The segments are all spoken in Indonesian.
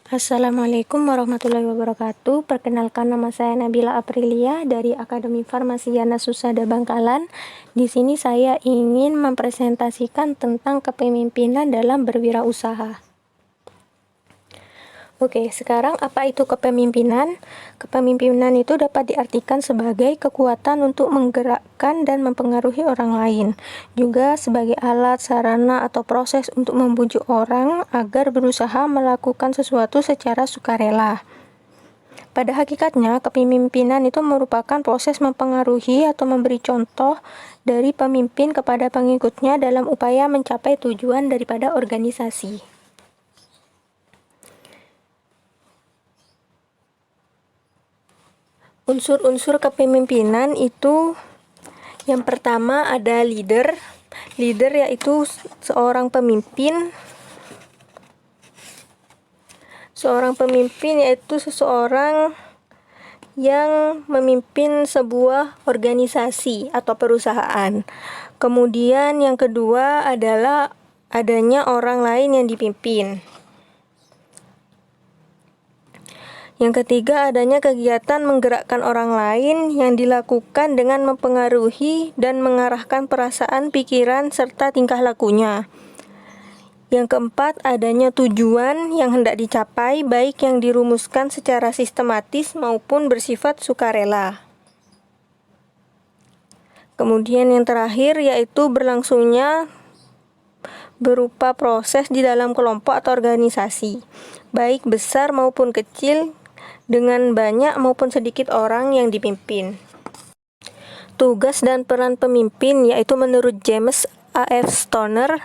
Assalamualaikum warahmatullahi wabarakatuh. Perkenalkan, nama saya Nabila Aprilia dari Akademi Farmasi Yana Susada Bangkalan. Di sini saya ingin mempresentasikan tentang kepemimpinan dalam berwirausaha. Oke, sekarang apa itu kepemimpinan? Kepemimpinan itu dapat diartikan sebagai kekuatan untuk menggerakkan dan mempengaruhi orang lain, juga sebagai alat, sarana, atau proses untuk membujuk orang agar berusaha melakukan sesuatu secara sukarela. Pada hakikatnya, kepemimpinan itu merupakan proses mempengaruhi atau memberi contoh dari pemimpin kepada pengikutnya dalam upaya mencapai tujuan daripada organisasi. Unsur-unsur kepemimpinan itu yang pertama ada leader. Leader yaitu seorang pemimpin. Seorang pemimpin yaitu seseorang yang memimpin sebuah organisasi atau perusahaan. Kemudian yang kedua adalah adanya orang lain yang dipimpin. Yang ketiga, adanya kegiatan menggerakkan orang lain yang dilakukan dengan mempengaruhi dan mengarahkan perasaan, pikiran, serta tingkah lakunya. Yang keempat, adanya tujuan yang hendak dicapai, baik yang dirumuskan secara sistematis maupun bersifat sukarela. Kemudian yang terakhir yaitu berlangsungnya berupa proses di dalam kelompok atau organisasi, baik besar maupun kecil, dengan banyak maupun sedikit orang yang dipimpin. Tugas dan peran pemimpin yaitu menurut James A.F. Stoner,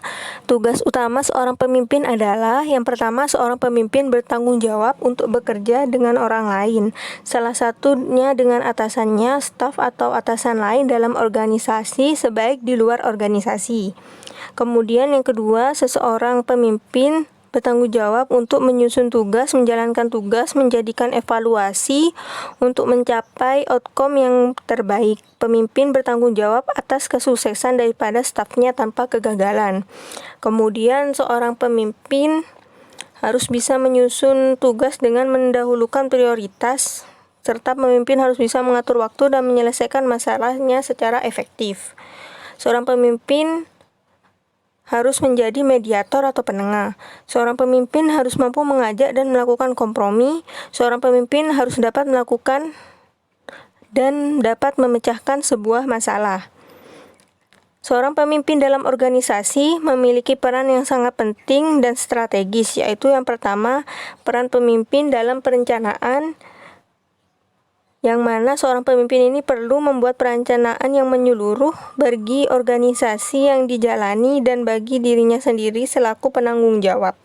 tugas utama seorang pemimpin adalah yang pertama, seorang pemimpin bertanggung jawab untuk bekerja dengan orang lain, salah satunya dengan atasannya, staf atau atasan lain dalam organisasi sebaik di luar organisasi. Kemudian yang kedua, seseorang pemimpin bertanggung jawab untuk menyusun tugas, menjalankan tugas, menjadikan evaluasi untuk mencapai outcome yang terbaik. Pemimpin bertanggung jawab atas kesuksesan daripada stafnya tanpa kegagalan. Kemudian seorang pemimpin harus bisa menyusun tugas dengan mendahulukan prioritas, serta pemimpin harus bisa mengatur waktu dan menyelesaikan masalahnya secara efektif. Seorang pemimpin harus menjadi mediator atau penengah. Seorang pemimpin harus mampu mengajak dan melakukan kompromi. Seorang pemimpin harus dapat melakukan dan dapat memecahkan sebuah masalah. Seorang pemimpin dalam organisasi memiliki peran yang sangat penting dan strategis, yaitu yang pertama, peran pemimpin dalam perencanaan, yang mana seorang pemimpin ini perlu membuat perencanaan yang menyeluruh bagi organisasi yang dijalani dan bagi dirinya sendiri selaku penanggung jawab,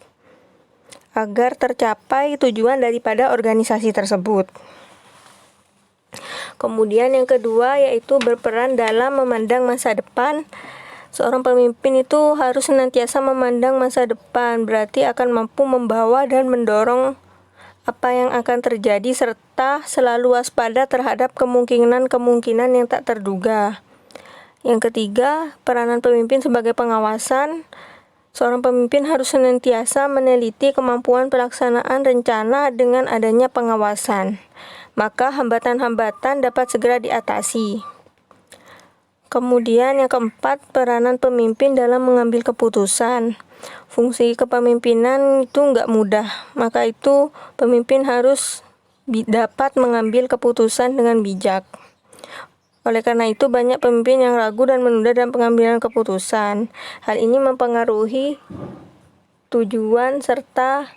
agar tercapai tujuan daripada organisasi tersebut. Kemudian yang kedua yaitu berperan dalam memandang masa depan. Seorang pemimpin itu harus senantiasa memandang masa depan, berarti akan mampu membawa dan mendorong apa yang akan terjadi serta selalu waspada terhadap kemungkinan-kemungkinan yang tak terduga. Yang ketiga, peranan pemimpin sebagai pengawasan. Seorang pemimpin harus senantiasa meneliti kemampuan pelaksanaan rencana dengan adanya pengawasan, maka hambatan-hambatan dapat segera diatasi. Kemudian yang keempat, peranan pemimpin dalam mengambil keputusan. Fungsi kepemimpinan itu nggak mudah, maka itu pemimpin harus dapat mengambil keputusan dengan bijak. Oleh karena itu, banyak pemimpin yang ragu dan menunda dalam pengambilan keputusan. Hal ini mempengaruhi tujuan serta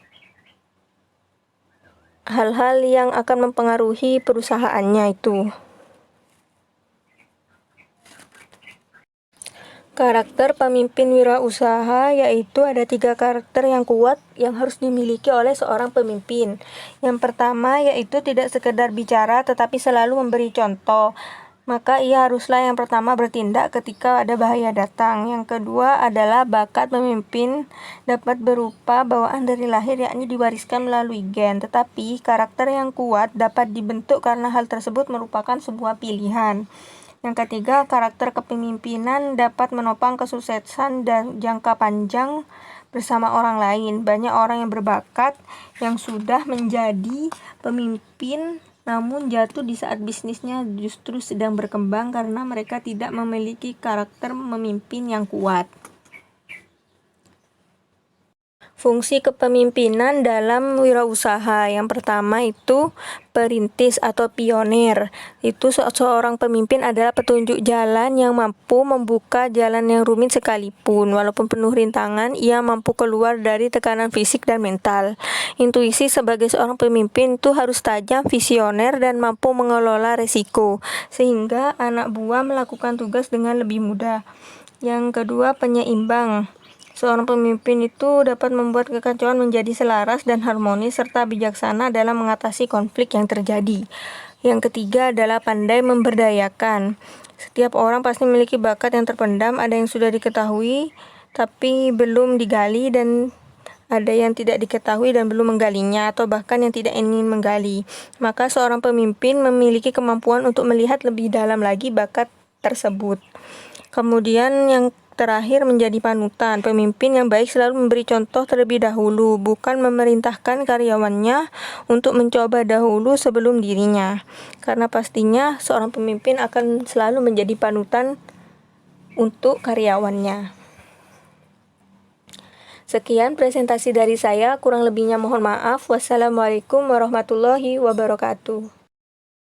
hal-hal yang akan mempengaruhi perusahaannya itu. Karakter pemimpin wirausaha yaitu ada 3 karakter yang kuat yang harus dimiliki oleh seorang pemimpin. Yang pertama yaitu tidak sekedar bicara tetapi selalu memberi contoh. Maka ia haruslah yang pertama bertindak ketika ada bahaya datang. Yang kedua adalah bakat pemimpin dapat berupa bawaan dari lahir, yakni diwariskan melalui gen. Tetapi karakter yang kuat dapat dibentuk karena hal tersebut merupakan sebuah pilihan. Yang ketiga, karakter kepemimpinan dapat menopang kesuksesan dan jangka panjang bersama orang lain. Banyak orang yang berbakat yang sudah menjadi pemimpin namun jatuh di saat bisnisnya justru sedang berkembang karena mereka tidak memiliki karakter memimpin yang kuat. Fungsi kepemimpinan dalam wirausaha. Yang pertama itu perintis atau pionir. Itu seorang pemimpin adalah petunjuk jalan yang mampu membuka jalan yang rumit sekalipun. Walaupun penuh rintangan, ia mampu keluar dari tekanan fisik dan mental. Intuisi sebagai seorang pemimpin itu harus tajam, visioner, dan mampu mengelola resiko, sehingga anak buah melakukan tugas dengan lebih mudah. Yang kedua, penyeimbang. Seorang pemimpin itu dapat membuat kekacauan menjadi selaras dan harmonis serta bijaksana dalam mengatasi konflik yang terjadi. Yang ketiga adalah pandai memberdayakan. Setiap orang pasti memiliki bakat yang terpendam, ada yang sudah diketahui tapi belum digali dan ada yang tidak diketahui dan belum menggalinya atau bahkan yang tidak ingin menggali. Maka seorang pemimpin memiliki kemampuan untuk melihat lebih dalam lagi bakat tersebut. Kemudian yang terakhir menjadi panutan. Pemimpin yang baik selalu memberi contoh terlebih dahulu, bukan memerintahkan karyawannya untuk mencoba dahulu sebelum dirinya. Karena pastinya seorang pemimpin akan selalu menjadi panutan untuk karyawannya. Sekian presentasi dari saya, kurang lebihnya mohon maaf. Wassalamualaikum warahmatullahi wabarakatuh.